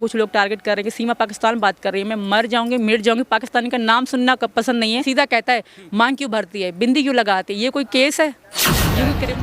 कुछ लोग टारगेट कर रहे हैं कि सीमा पाकिस्तान बात कर रही है, मैं मर जाऊंगी मिट जाऊंगी, पाकिस्तानी का नाम सुनना पसंद नहीं है। सीधा कहता है मांग क्यों भरती है, बिंदी क्यों लगाती है, ये कोई केस है?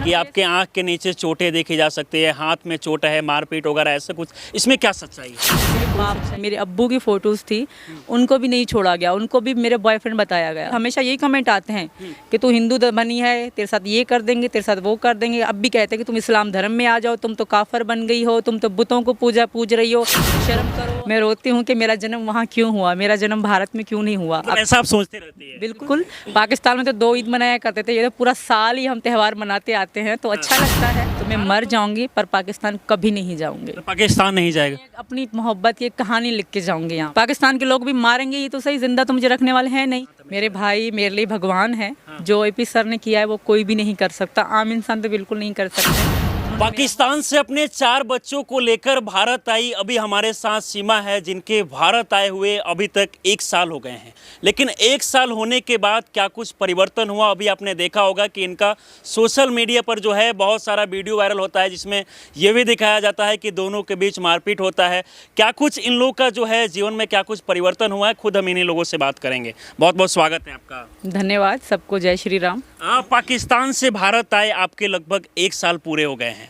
कि आपके आंख के नीचे चोटें देखी जा सकती है, हाथ में चोट है, मारपीट वगैरह ऐसा कुछ, इसमें क्या सच्चाई है? मेरे अब्बू की फोटोज थी, उनको भी नहीं छोड़ा गया, उनको भी मेरे बॉयफ्रेंड बताया गया। हमेशा यही कमेंट आते हैं कि तू हिंदू बनी है, तेरे साथ ये कर देंगे, तेरे साथ वो कर देंगे। अब भी कहते हैं कि तुम इस्लाम धर्म में आ जाओ, तुम तो काफर बन गई हो, तुम तो बुतों को पूज रही हो, शर्म करो। मैं रोती हूँ कि मेरा जन्म वहाँ क्यों हुआ, मेरा जन्म भारत में क्यों नहीं हुआ। तो ऐसा आप सोचते रहती है? बिल्कुल। पाकिस्तान में तो 2 ईद मनाया करते थे, ये तो पूरा साल ही हम त्यौहार मनाते आते हैं, तो अच्छा लगता है। तो मैं मर जाऊंगी पर पाकिस्तान कभी नहीं जाऊंगी। तो पाकिस्तान नहीं जाएगा? अपनी मोहब्बत की कहानी लिख के जाऊंगी यहाँ। पाकिस्तान के लोग भी मारेंगे ये तो सही, जिंदा तो मुझे रखने वाले हैं नहीं। मेरे भाई मेरे लिए भगवान है। जो एपी सर ने किया है वो कोई भी नहीं कर सकता, आम इंसान तो बिल्कुल नहीं कर सकते। पाकिस्तान से अपने 4 बच्चों को लेकर भारत आई अभी हमारे साथ सीमा है, जिनके भारत आए हुए अभी तक 1 साल हो गए हैं। लेकिन 1 साल होने के बाद क्या कुछ परिवर्तन हुआ? अभी आपने देखा होगा कि इनका सोशल मीडिया पर जो है बहुत सारा वीडियो वायरल होता है, जिसमें ये भी दिखाया जाता है कि दोनों के बीच मारपीट होता है। क्या कुछ इन लोगों का जो है जीवन में क्या कुछ परिवर्तन हुआ है, खुद हम इन्हीं लोगों से बात करेंगे। बहुत बहुत स्वागत है आपका। धन्यवाद सबको, जय श्री राम। पाकिस्तान से भारत आए आपके लगभग 1 साल पूरे हो गए हैं।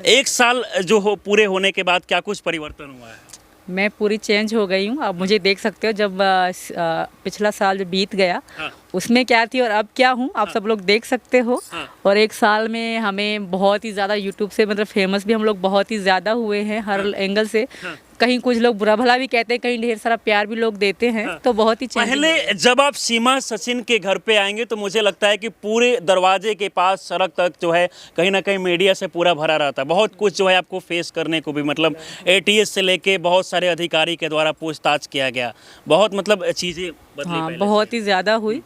1 साल जो पूरे होने के बाद क्या कुछ परिवर्तन हुआ है? मैं पूरी चेंज हो गई हूँ। आप मुझे देख सकते हो, जब पिछला साल जो बीत गया उसमें क्या थी और अब क्या हूँ, आप सब लोग देख सकते हो। और 1 साल में हमें बहुत ही ज़्यादा यूट्यूब से मतलब फेमस भी हम लोग बहुत ही ज़्यादा हुए हैं हर एंगल से। कहीं कुछ लोग बुरा भला भी कहते हैं, कहीं ढेर सारा प्यार भी लोग देते हैं। तो बहुत ही पहले जब आप सीमा सचिन के घर पे आएंगे तो मुझे लगता है कि पूरे दरवाजे के पास सड़क तक जो है कहीं ना कहीं मीडिया से पूरा भरा रहता है। बहुत कुछ जो है आपको फेस करने को भी, मतलब एटीएस से लेके बहुत सारे अधिकारी के द्वारा पूछताछ किया गया, बहुत मतलब चीज़ें बदली। हाँ, बहुत ही ज़्यादा हुई।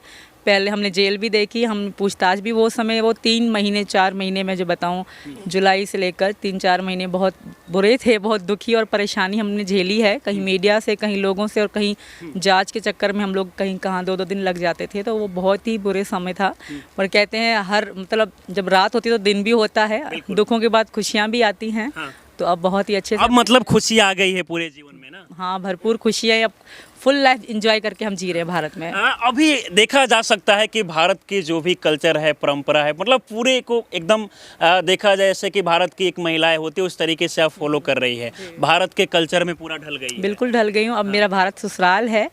पहले हमने जेल भी देखी, हम पूछताछ भी वो समय, वो 3 महीने 4 महीने में जो बताऊं, जुलाई से लेकर 3-4 महीने बहुत बुरे थे, बहुत दुखी और परेशानी हमने झेली है। कहीं मीडिया से, कहीं लोगों से, और कहीं जांच के चक्कर में हम लोग कहीं कहाँ 2-2 दिन लग जाते थे। तो वो बहुत ही बुरे समय था। पर कहते हैं हर मतलब जब रात होती है तो दिन भी होता है, दुखों के बाद खुशियाँ भी आती हैं। तो अब बहुत ही अच्छे से, अब मतलब खुशी आ गई है पूरे जीवन में ना? हाँ, भरपूर खुशियाँ। अब फुल लाइफ एंजॉय करके हम जी रहे हैं भारत में। अभी देखा जा सकता है कि भारत की जो भी कल्चर है, परंपरा है, मतलब पूरे को एकदम देखा जाए जैसे कि भारत की एक महिलाएं होती है उस तरीके से आप फॉलो कर रही है, भारत के कल्चर में पूरा ढल गई है। बिल्कुल ढल गई हूँ। अब मेरा भारत ससुराल है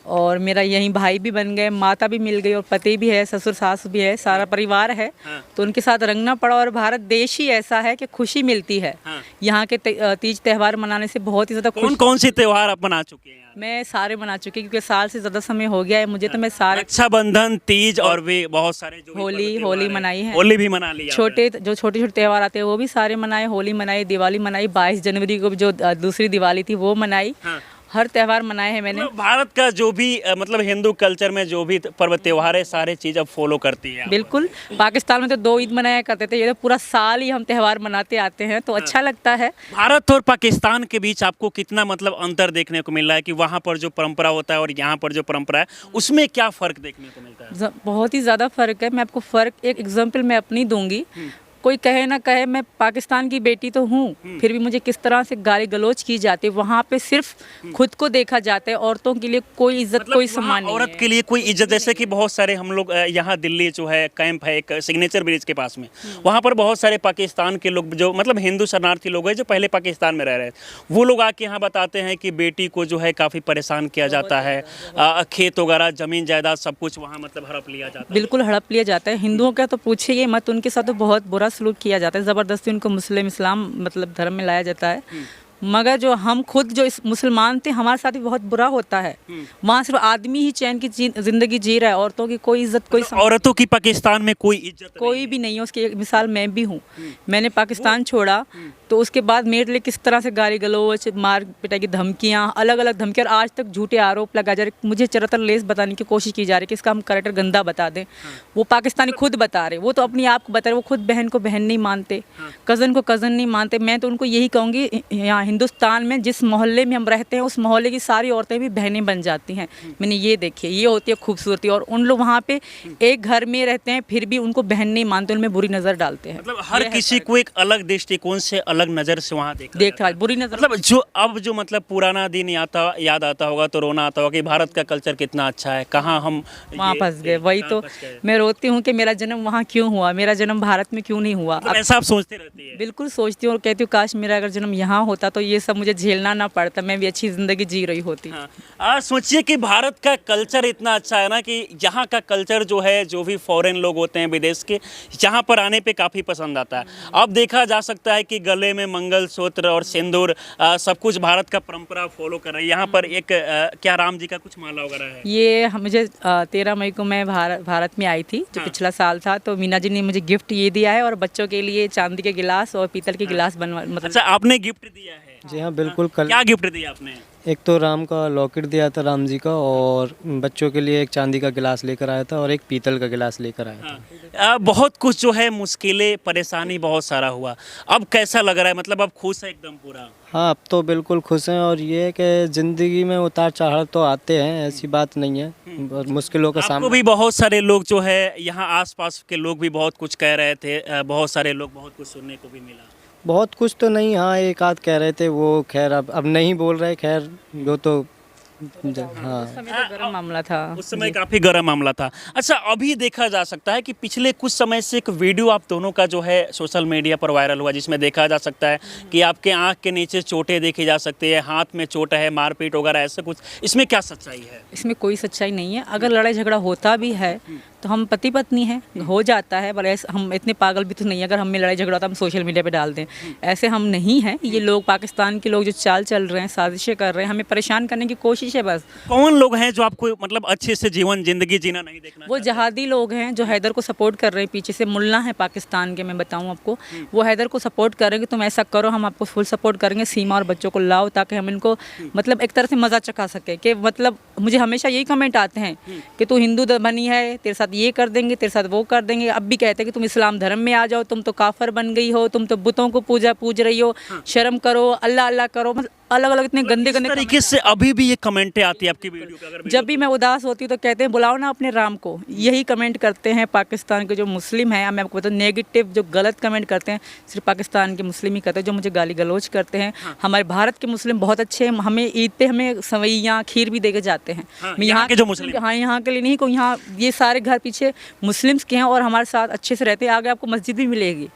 और मेरा यहीं भाई भी बन गए, माता भी मिल गई और पति भी है, ससुर सास भी है, सारा परिवार है। तो उनके साथ रंगना पड़ा। और भारत देश ही ऐसा है कि खुशी मिलती है। यहाँ के तीज त्यौहार मनाने से बहुत ही ज़्यादा कौन कौन से त्यौहार आप मना चुके हैं? मैं सारे मना चुकी, क्योंकि साल से ज़्यादा समय हो गया है मुझे। तो मैं सारे, रक्षाबंधन, तीज और भी बहुत सारे जो होली मनाई है। होली भी मना ली। छोटे छोटे त्यौहार आते हैं वो भी सारे मनाए। होली मनाई, दिवाली मनाई, 22 जनवरी को जो दूसरी दिवाली थी वो मनाई। हर त्यौहार मनाए हैं मैंने। भारत का जो भी मतलब हिंदू कल्चर में जो भी पर्व त्यौहार है सारे चीज अब फॉलो करती है। बिल्कुल। पाकिस्तान में तो 2 ईद मनाया करते थे, ये तो पूरा साल ही हम त्यौहार मनाते आते हैं। तो अच्छा लगता है। भारत और पाकिस्तान के बीच आपको कितना मतलब अंतर देखने को मिल रहा है कि वहाँ पर जो परंपरा होता है और यहाँ पर जो परंपरा है उसमें क्या फर्क देखने को मिलता है? बहुत ही ज़्यादा फर्क है। मैं आपको फ़र्क एक एग्जाम्पल मैं अपनी दूंगी। कोई कहे ना कहे, मैं पाकिस्तान की बेटी तो हूँ, फिर भी मुझे किस तरह से गाली गलौज की जाती है। वहाँ पे सिर्फ खुद को देखा जाता है, औरतों के लिए कोई इज्जत, कोई सम्मान नहीं है। औरत के लिए कोई इज्जत, जैसे कि बहुत सारे हम लोग यहाँ दिल्ली जो है कैंप है एक सिग्नेचर ब्रिज के पास में, वहाँ पर बहुत सारे पाकिस्तान के लोग जो मतलब हिंदू शरणार्थी लोग हैं जो पहले पाकिस्तान में रह रहे हैं, वो लोग आके यहाँ बताते हैं कि बेटी को जो है काफ़ी परेशान किया जाता है, खेत वगैरह ज़मीन जायदाद सब कुछ वहाँ मतलब हड़प लिया जाता है। बिल्कुल हड़प लिया जाता है। हिंदुओं का तो पूछिए मत, उनके साथ तो बहुत बुरा सलूक किया जाता है। ज़बरदस्ती उनको मुस्लिम इस्लाम मतलब धर्म में लाया जाता है। मगर जो हम खुद जो इस मुसलमान थे, हमारे साथ भी बहुत बुरा होता है। वहाँ सिर्फ आदमी ही चैन की जिंदगी जी रहा है, औरतों की कोई इज्जत, कोई औरतों की पाकिस्तान में कोई इज्जत कोई भी नहीं है। उसकी एक मिसाल मैं भी हूँ। मैंने पाकिस्तान छोड़ा तो उसके बाद मेरे लिए किस तरह से गाली गलौज, मार पिटाई की धमकियाँ, अलग अलग धमकियाँ, और आज तक झूठे आरोप लगाए जा रहे। मुझे चरतर लेस बताने की कोशिश की जा रही है कि इसका हम कैरेक्टर गंदा बता दें। वो पाकिस्तानी खुद बता रहे, वो तो अपनी आप को बता रहे, वो खुद बहन को बहन नहीं मानते, कज़न को कज़न नहीं मानते। मैं तो उनको यही कहूँगी, यहाँ हिंदुस्तान में जिस मोहल्ले में हम रहते हैं उस मोहल्ले की सारी औरतें भी बहनें बन जाती हैं। मैंने ये देखी है, ये होती है खूबसूरती। और उन लोग वहाँ पे एक घर में रहते हैं फिर भी उनको बहन नहीं मानते, उनमें बुरी नज़र डालते हैं। मतलब हर किसी को एक अलग दृष्टिकोण से, अलग नज़र से वहाँ देखा बुरी नज़र। मतलब जो मतलब पुराना दिन याद आता होगा तो रोना आता होगा कि भारत का कल्चर कितना अच्छा है, कहाँ हम वहाँ फंस गए। वही तो मैं रोती हूँ कि मेरा जन्म वहाँ क्यों हुआ, मेरा जन्म भारत में क्यों नहीं हुआ। मतलब ऐसा आप सोचते रहती है? बिल्कुल सोचती हूँ और कहती हूँ काश मेरा अगर जन्म यहाँ होता तो ये सब मुझे झेलना ना पड़ता, मैं भी अच्छी ज़िंदगी जी रही होती। हाँ, सोचिए कि भारत का कल्चर इतना अच्छा है ना कि यहाँ का कल्चर जो है, जो भी फॉरेन लोग होते हैं विदेश के, यहाँ पर आने पे काफ़ी पसंद आता है। अब देखा जा सकता है कि गले में मंगलसूत्र और सिंदूर सब कुछ भारत का परंपरा फॉलो कर रही है। यहाँ पर एक क्या राम जी का कुछ माला वगैरह है? ये मुझे 13 मई को मैं भारत में आई थी, जो पिछला साल था, तो मीना जी ने मुझे गिफ्ट ये दिया है और बच्चों के लिए चांदी के गिलास और पीतल के गिलास बनवा, मतलब। अच्छा, आपने गिफ्ट दिया है? जी हाँ बिल्कुल। कल क्या गिफ्ट दिया आपने? एक तो राम का लॉकेट दिया था, राम जी का, और बच्चों के लिए एक चांदी का गिलास लेकर आया था और एक पीतल का गिलास लेकर आया था। बहुत कुछ जो है मुश्किलें, परेशानी बहुत सारा हुआ। अब कैसा लग रहा है, मतलब अब खुश है एकदम पूरा? हाँ अब तो बिल्कुल खुश हैं। और ये है कि ज़िंदगी में उतार चढ़ाव तो आते हैं, ऐसी बात नहीं है, और मुश्किलों का आपको सामना। भी बहुत सारे लोग जो है यहाँ आसपास के लोग भी बहुत कुछ कह रहे थे, बहुत सारे लोग, बहुत कुछ सुनने को भी मिला। बहुत कुछ तो नहीं, हाँ एक आध कह रहे थे, वो खैर अब नहीं बोल रहे, खैर वो तो हाँ। उस समय तो गर्म मामला था, उस समय काफ़ी गर्म मामला था। अच्छा, अभी देखा जा सकता है कि पिछले कुछ समय से एक वीडियो आप दोनों का जो है सोशल मीडिया पर वायरल हुआ, जिसमें देखा जा सकता है कि आपके आंख के नीचे चोटें देखी जा सकती है, हाथ में चोट है, मारपीट वगैरह ऐसा कुछ। इसमें क्या सच्चाई है? इसमें कोई सच्चाई नहीं है। अगर लड़ाई झगड़ा होता भी है तो हम पति पत्नी हैं, हो जाता है, पर ऐसे हम इतने पागल भी तो नहीं है अगर हमें लड़ाई झगड़ा होता हम सोशल मीडिया पे डाल दें। ऐसे हम नहीं हैं। ये लोग, पाकिस्तान के लोग जो चाल चल रहे हैं, साजिशें कर रहे हैं, हमें परेशान करने की कोशिश है बस। कौन लोग हैं जो आपको मतलब अच्छे से जीवन जिंदगी जीना नहीं देखना वो चाहते? जहादी लोग हैं जो हैदर को सपोर्ट कर रहे हैं, पीछे से मुल्ला है पाकिस्तान के, मैं बताऊं आपको, वो हैदर को सपोर्ट कर रहे हैं कि तुम ऐसा करो, हम आपको फुल सपोर्ट करेंगे, सीमा और बच्चों को लाओ, ताकि हम इनको मतलब एक तरह से मज़ा चखा सके। कि मतलब मुझे हमेशा यही कमेंट आते हैं कि तू हिंदू बनी है, तेरे साथ ये कर देंगे, तेरे साथ वो कर देंगे। अब भी कहते हैं कि तुम इस्लाम धर्म में आ जाओ, तुम तो काफर बन गई हो, तुम तो बुतों को पूज रही हो, शर्म करो, अल्लाह अल्लाह करो। मतलब अलग अलग इतने गंदे गंदे तरीके से अभी भी ये कमेंटें आती है आपकी वीडियो पे? अगर जब भी मैं उदास होती हूँ तो कहते हैं बुलाओ ना अपने राम को। यही कमेंट करते हैं पाकिस्तान के जो मुस्लिम हैं। मैं आपको बताऊँ, नेगेटिव जो गलत कमेंट करते हैं सिर्फ पाकिस्तान के मुस्लिम ही करते हैं, जो मुझे गाली गलौज करते हैं। हमारे भारत के मुस्लिम बहुत अच्छे हैं, हमें ईद पे हमें सवैयाँ खीर भी दे के जाते हैं। यहाँ के जो मुस्लिम, हाँ यहाँ के लिए नहीं, को यहाँ ये सारे घर पीछे मुस्लिम्स के हैं और हमारे साथ अच्छे से रहते हैं। आगे आपको मस्जिद भी मिलेगी,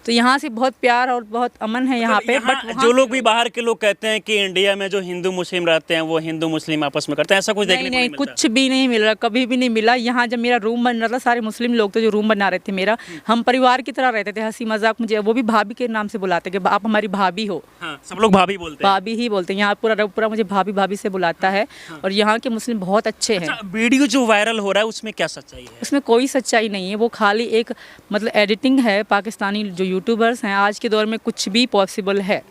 तो यहाँ से बहुत प्यार और बहुत अमन है यहाँ पे। बट जो लोग भी बाहर के लोग कहते हैं कि इंडिया में जो हिंदू मुस्लिम रहते हैं वो हिंदू मुस्लिम आपस में करते हैं, ऐसा कुछ देखने को नहीं मिलता? कुछ भी नहीं मिल रहा, कभी भी नहीं मिला। यहाँ जब मेरा रूम बन रहा था, सारे मुस्लिम लोग थे जो रूम बना रहे थे मेरा, हम परिवार की तरह रहते थे, हंसी मजाक। मुझे वो भी भाभी के नाम से बुलाते कि आप हमारी भाभी हो। हाँ, सब लोग भाभी बोलते हैं। भाभी ही बोलते हैं यहाँ, पूरा मुझे भाभी भाभी से बुलाता है। और यहाँ के मुस्लिम बहुत अच्छे हैं। वीडियो जो वायरल हो रहा है उसमें क्या सच्चाई है? उसमें कोई सच्चाई नहीं है, वो खाली एक मतलब एडिटिंग है। पाकिस्तानी जो यूट्यूबर्स हैं, आज के दौर में कुछ भी पॉसिबल है।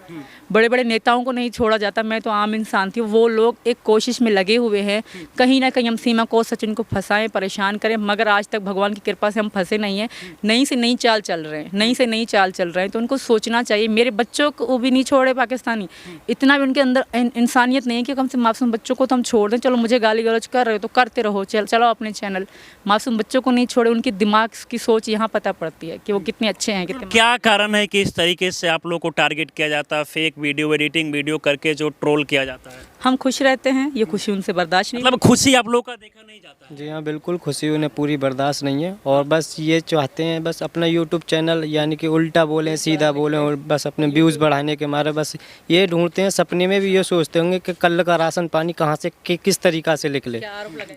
बड़े बड़े नेताओं को नहीं छोड़ा जाता। मैं तो आम इंसान थी, वो लोग एक कोशिश में लगे हुए हैं कहीं ना कहीं हम सीमा को, सचिन को फंसाएं, परेशान करें, मगर आज तक भगवान की कृपा से हम फंसे नहीं हैं। नई से नई चाल चल रहे हैं, नई से नई चाल चल रहे हैं। तो उनको सोचना चाहिए। मेरे बच्चों को भी नहीं छोड़े पाकिस्तानी, इतना भी उनके अंदर इंसानियत नहीं है कि कम से मासूम बच्चों को तो हम छोड़ दें। चलो मुझे गाली गलौज कर रहे हो तो करते रहो, चलो अपने चैनल। मासूम बच्चों को नहीं छोड़े, उनकी दिमाग की सोच यहाँ पता पड़ती है कि वो कितने अच्छे हैं, कितने। क्या कारण है कि इस तरीके से आप लोग को टारगेट किया जाता है, फेक वीडियो एडिटिंग वीडियो करके जो ट्रोल किया जाता है? हम खुश रहते हैं, ये खुशी उनसे बर्दाश्त नहीं। मतलब खुशी आप लोग का देखा नहीं जाता है? जी हाँ बिल्कुल, खुशी उन्हें पूरी बर्दाश्त नहीं है। और बस ये चाहते हैं, बस अपना यूट्यूब चैनल यानी कि उल्टा बोलें सीधा बोलें, और बस अपने व्यूज़ बढ़ाने के मारे बस ये ढूंढते हैं। सपने में भी ये सोचते होंगे कि कल का राशन पानी कहाँ से किस तरीक़ा से निकले।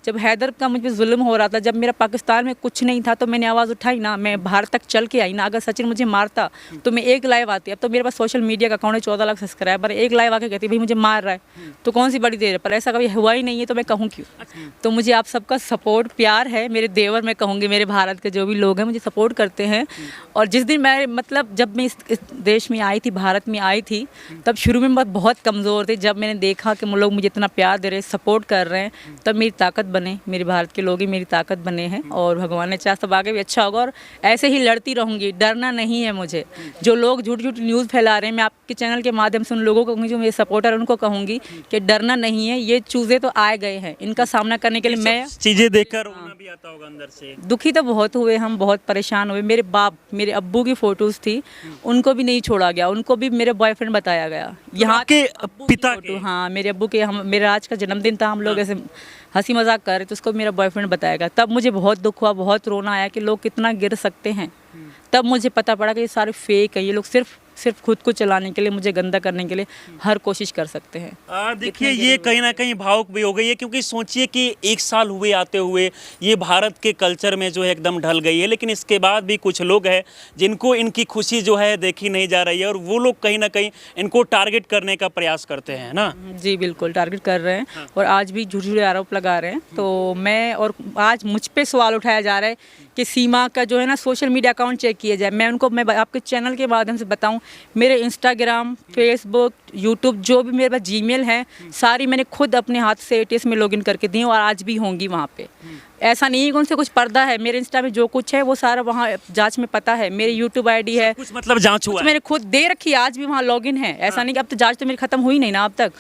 जब हैदर का मुझ पर जुल्म हो रहा था, जब मेरा पाकिस्तान में कुछ नहीं था, तो मैंने आवाज़ उठाई ना, मैं भारत तक चल के आई ना। अगर सचिन मुझे मारता तो मैं एक लाइव आती। अब तो मेरे पास सोशल मीडिया का अकाउंट है, 14 लाख सब्सक्राइबर, एक लाइव आके कहती भाई मुझे मार रहा है, तो कौन सी बड़ी देर है। पर ऐसा कभी हुआ ही नहीं है, तो मैं कहूँ क्यों। तो मुझे आप सबका सपोर्ट प्यार है। मेरे देवर, मैं कहूँगी मेरे भारत के जो भी लोग हैं मुझे सपोर्ट करते हैं। और जिस दिन मैं मतलब जब मैं इस देश में आई थी, भारत में आई थी, तब शुरू में मैं बहुत कमज़ोर थी। जब मैंने देखा कि लोग मुझे इतना प्यार दे रहे, सपोर्ट कर रहे हैं, तब मेरी ताकत बने। मेरे भारत के लोग ही मेरी ताकत बने हैं। हैं और भगवान ने चाहा सब आगे भी अच्छा होगा और ऐसे ही लड़ती रहूँगी, डरना नहीं है मुझे। जो लोग झूठ झूठ न्यूज़ फैला रहे हैं, मैं आपके चैनल के माध्यम से उन लोगों को कहूँगी, जो मेरे सपोर्टर हैं उनको कहूँगी कि डरना नहीं है, ये चूज़े तो आए गए हैं, इनका सामना करने के लिए मैं चीजें देखकर रोना भी आता होगा अंदर से। दुखी तो बहुत हुए, हम बहुत परेशान हुए। मेरे बाप, मेरे अब्बू की फोटोज़ थी, उनको भी नहीं छोड़ा गया, उनको भी मेरे बॉयफ्रेंड बताया गया। यहाँ आपके अब्बू की पिता फोटो, के? हाँ मेरे अब्बू के, हम मेरा आज का जन्मदिन था, हम लोग ऐसे हंसी मजाक कर रहे थे, उसको मेरा बॉयफ्रेंड बताया गया। तब मुझे बहुत दुख हुआ, बहुत रोना आया कि लोग कितना गिर सकते हैं। तब मुझे पता पड़ा कि ये सारे फेक है, ये लोग सिर्फ खुद को चलाने के लिए, मुझे गंदा करने के लिए हर कोशिश कर सकते हैं। देखिए ये कहीं ना कहीं भावुक भी हो गई है, क्योंकि सोचिए कि 1 साल हुए आते हुए ये भारत के कल्चर में जो है एकदम ढल गई है, लेकिन इसके बाद भी कुछ लोग हैं जिनको इनकी खुशी जो है देखी नहीं जा रही है और वो लोग कहीं ना कहीं इनको टारगेट करने का प्रयास करते हैं ना। जी बिल्कुल टारगेट कर रहे हैं और आज भी झूठे आरोप लगा रहे हैं। तो मैं, और आज मुझ पे सवाल उठाया जा रहा है कि सीमा का जो है ना सोशल मीडिया अकाउंट चेक किया जाए। मैं आपके चैनल के माध्यम से बताऊं, मेरे इंस्टाग्राम, फेसबुक, यूट्यूब, जो भी मेरे पास जीमेल है, सारी मैंने खुद अपने हाथ से ATS में लॉगिन करके दी और आज भी होंगी वहाँ पे। ऐसा नहीं है कि उनसे कुछ पर्दा है, मेरे इंस्टा में जो कुछ है वो सारा वहाँ जांच में पता है। मेरी यूट्यूब ID है, कुछ मतलब जांच हुआ है। मैंने खुद दे रखी है, आज भी वहाँ लॉगिन है। ऐसा नहीं कि अब तो जांच तो मेरी खत्म हुई नहीं ना अब तक,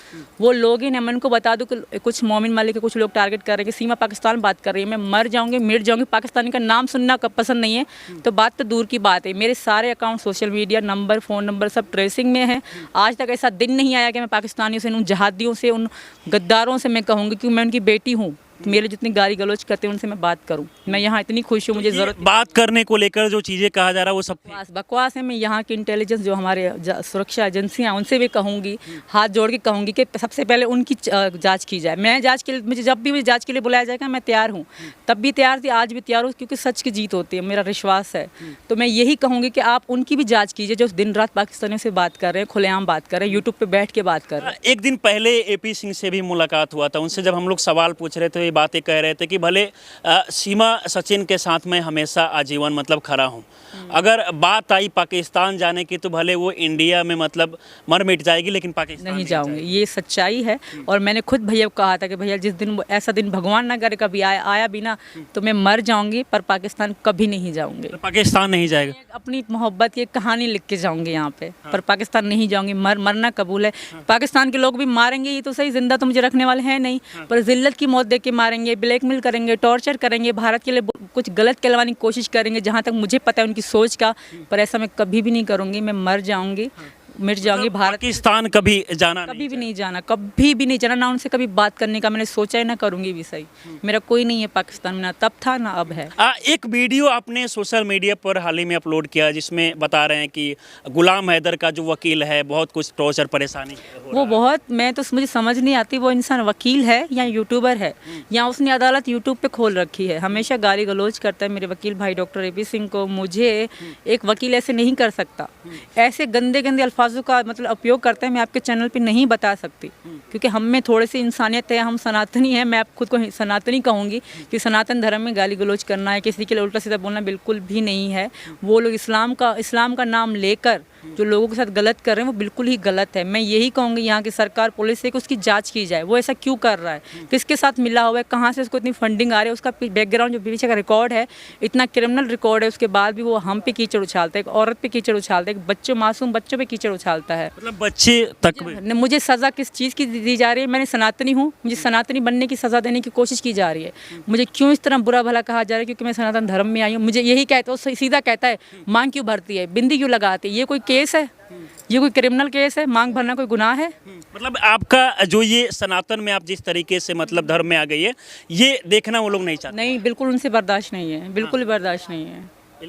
वो लॉगिन है। मैं उनको बता दूं कि कुछ मोमिन मालिक के कुछ लोग टारगेट कर रहे हैं कि सीमा पाकिस्तान बात कर रही है, मैं मर जाऊंगी, मिट जाऊंगी। पाकिस्तानी का नाम सुनना पसंद नहीं है तो बात तो दूर की बात है। मेरे सारे account, social media number, phone number सब ट्रेसिंग में है। आज तक ऐसा दिन नहीं आया कि मैं पाकिस्तानियों से, उन जहादियों से, उन गद्दारों से मैं कहूँगी कि मैं उनकी बेटी हूँ, मेरे जितनी गाली गलौज करते हैं उनसे मैं बात करूं। मैं यहाँ इतनी खुश हूँ, मुझे ज़रूरत बात करने को लेकर जो चीज़ें कहा जा रहा है वो सब बकवास है। मैं यहाँ की इंटेलिजेंस, जो हमारे सुरक्षा एजेंसियाँ, उनसे भी कहूँगी, हाथ जोड़ के कहूँगी कि सबसे पहले उनकी जांच की जाए। मैं जांच के लिए, मुझे जब भी मुझे जांच के लिए बुलाया जाएगा मैं तैयार हूँ, तब भी तैयार थी, आज भी तैयार हूँ, क्योंकि सच की जीत होती है, मेरा विश्वास है। तो मैं यही कहूँगी कि आप उनकी भी जाँच कीजिए, जो दिन रात पाकिस्तानियों से बात कर रहे हैं, खुलेआम बात कर रहे हैं, यूट्यूब पर बैठ के बात कर रहे हैं। एक दिन पहले AP सिंह से भी मुलाकात हुआ था, उनसे जब हम लोग सवाल पूछ रहे थे ये बातें कह रहे थे कि भले सीमा सचिन के साथ मैं हमेशा आजीवन मतलब खड़ा हूँ, अगर बात आई पाकिस्तान जाने की तो भले वो इंडिया में मतलब मर मिट जाएगी लेकिन पाकिस्तान नहीं जाऊंगी, ये सच्चाई है। और मैंने खुद भैया को कहा था कि भैया जिस दिन ऐसा दिन भगवान ना करे कभी आया भी ना, तो मैं मर जाऊंगी पर पाकिस्तान कभी नहीं जाऊंगी। तो पाकिस्तान नहीं जाएगा, अपनी मोहब्बत की कहानी लिख के जाऊंगी यहाँ पे, पर पाकिस्तान नहीं जाऊंगी। मरना कबूल है। पाकिस्तान के लोग भी मारेंगे, ये तो सही, जिंदा तो मुझे रखने वाले हैं नहीं, पर जिल्लत की मौत दे के मारेंगे, ब्लैकमेल करेंगे, टॉर्चर करेंगे, भारत के लिए कुछ गलत कहलवाने की कोशिश करेंगे, जहाँ तक मुझे पता है उनकी सोच का। पर ऐसा मैं कभी भी नहीं करूँगी, मैं मर जाऊँगी, मिट जाऊंगी। भारत पाकिस्तान कभी जाना कभी भी नहीं जाना, कभी भी नहीं जाना, ना उनसे कभी बात करने का मैंने सोचा है, ना करूंगी भी। सही, मेरा कोई नहीं है पाकिस्तान में, ना तब था ना अब है। एक वीडियो आपने सोशल मीडिया पर हाल ही में अपलोड किया जिसमें बता रहे हैं कि गुलाम हैदर का जो वकील है बहुत कुछ टॉर्चर परेशानी वो बहुत, मैं तो मुझे समझ नहीं आती वो इंसान वकील है या यूट्यूबर है, या उसने अदालत यूट्यूब पे खोल रखी है। हमेशा गाली गलौज करता है मेरे वकील भाई डॉक्टर AP सिंह को। मुझे एक वकील ऐसे नहीं कर सकता, ऐसे गंदे गंदे अल्फाजों का मतलब उपयोग करते हैं, मैं आपके चैनल पे नहीं बता सकती, क्योंकि हम में थोड़ी सी इंसानियत है, हम सनातनी हैं। मैं खुद को सनातनी कहूँगी कि सनातन धर्म में गाली गलौज करना है, किसी के लिए उल्टा सीधा बोलना बिल्कुल भी नहीं है। वो लोग इस्लाम का नाम लेकर जो लोगों के साथ गलत कर रहे हैं वो बिल्कुल ही गलत है। मैं यही कहूँगी यहाँ की सरकार, पुलिस से कि उसकी जांच की जाए, वो ऐसा क्यों कर रहा है, किसके साथ मिला हुआ है, कहाँ से उसको इतनी फंडिंग आ रही है, उसका बैकग्राउंड जो पीछे का रिकॉर्ड है, इतना क्रिमिनल रिकॉर्ड है, उसके बाद भी वो हम पे कीचड़ उछालता है, एक औरत पे कीचड़ उछालता है, एक बच्चों, मासूम बच्चों पे कीचड़ उछालता है। मतलब बच्चे तक मुझे सज़ा किस चीज़ की दी जा रही है? मैंने सनातनी हूँ, मुझे सनातनी बनने की सज़ा देने की कोशिश की जा रही है। मुझे क्यों इस तरह बुरा भला कहा जा रहा है? क्योंकि मैं सनातन धर्म में आई हूँ। मुझे यही कहता है, सीधा कहता है मांग क्यों भरती है, बिंदी क्यों लगाती है? ये कोई केस है? ये कोई क्रिमिनल केस है? मांग भरना कोई गुनाह है? मतलब आपका जो ये सनातन में आप जिस तरीके से मतलब धर्म में आ गई है, ये देखना वो लोग नहीं चाहते। नहीं, बिल्कुल उनसे बर्दाश्त नहीं है, बिल्कुल बर्दाश्त नहीं है।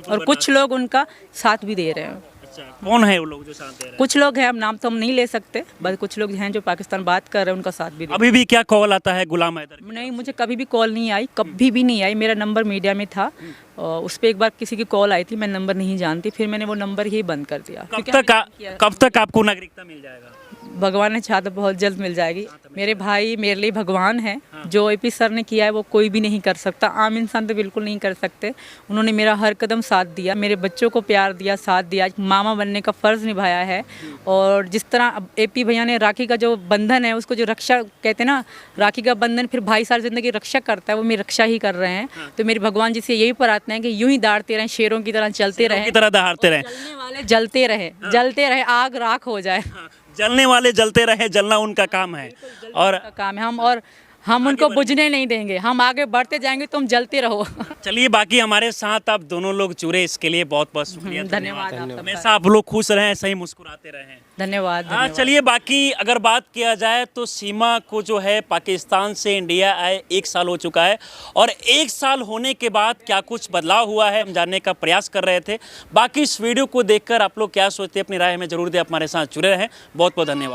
और कुछ लोग उनका साथ भी दे रहे हैं। अच्छा, कौन है वो लोग जो साथ दे रहे हैं? कुछ लोग हैं, अब नाम तो हम नहीं ले सकते, बस कुछ लोग हैं जो पाकिस्तान बात कर रहे हैं, उनका साथ भी दे। अभी भी क्या कॉल आता है गुलाम हैदर? नहीं, मुझे कभी भी कॉल नहीं आई, कभी भी नहीं आई। मेरा नंबर मीडिया में था, उस पर एक बार किसी की कॉल आई थी, मैं नंबर नहीं जानती, फिर मैंने वो नंबर ही बंद कर दिया। कब तक आपको नागरिकता मिल जाएगा? भगवान ने चाहा तो बहुत जल्द मिल जाएगी। मेरे भाई मेरे लिए भगवान है। जो एपी सर ने किया है वो कोई भी नहीं कर सकता, आम इंसान तो बिल्कुल नहीं कर सकते। उन्होंने मेरा हर कदम साथ दिया, मेरे बच्चों को प्यार दिया, साथ दिया, एक मामा बनने का फ़र्ज़ निभाया है। और जिस तरह अब एपी भैया ने राखी का जो बंधन है, उसको जो रक्षा कहते हैं ना, राखी का बंधन फिर भाई सारी ज़िंदगी रक्षा करता है, वो मेरी रक्षा ही कर रहे हैं। तो मेरी भगवान जी से यही प्रार्थना है कि यूं ही दाढ़ते रहें, शेरों की तरह चलते रहें, की तरह दहाड़ते रहें, जलने वाले जलते रहे, आग राख हो जाए। जलने वाले जलते रहे, जलना उनका काम है। और का काम है, हम उनको बुझने नहीं देंगे, हम आगे बढ़ते जाएंगे, तुम जलते रहो। चलिए, बाकी हमारे साथ आप दोनों लोग जुड़े, इसके लिए बहुत बहुत शुक्रिया। धन्यवाद आप सबका। हमेशा आप लोग खुश रहें, ऐसे ही मुस्कुराते रहें। धन्यवाद। हाँ, चलिए, बाकी अगर बात किया जाए तो सीमा को जो है पाकिस्तान से इंडिया आए 1 साल हो चुका है, और 1 साल होने के बाद क्या कुछ बदलाव हुआ है हम जानने का प्रयास कर रहे थे। बाकी इस वीडियो को देखकर आप लोग क्या सोचते हैं, अपनी राय हमें जरूर दें। आप हमारे साथ जुड़े रहें। बहुत बहुत धन्यवाद।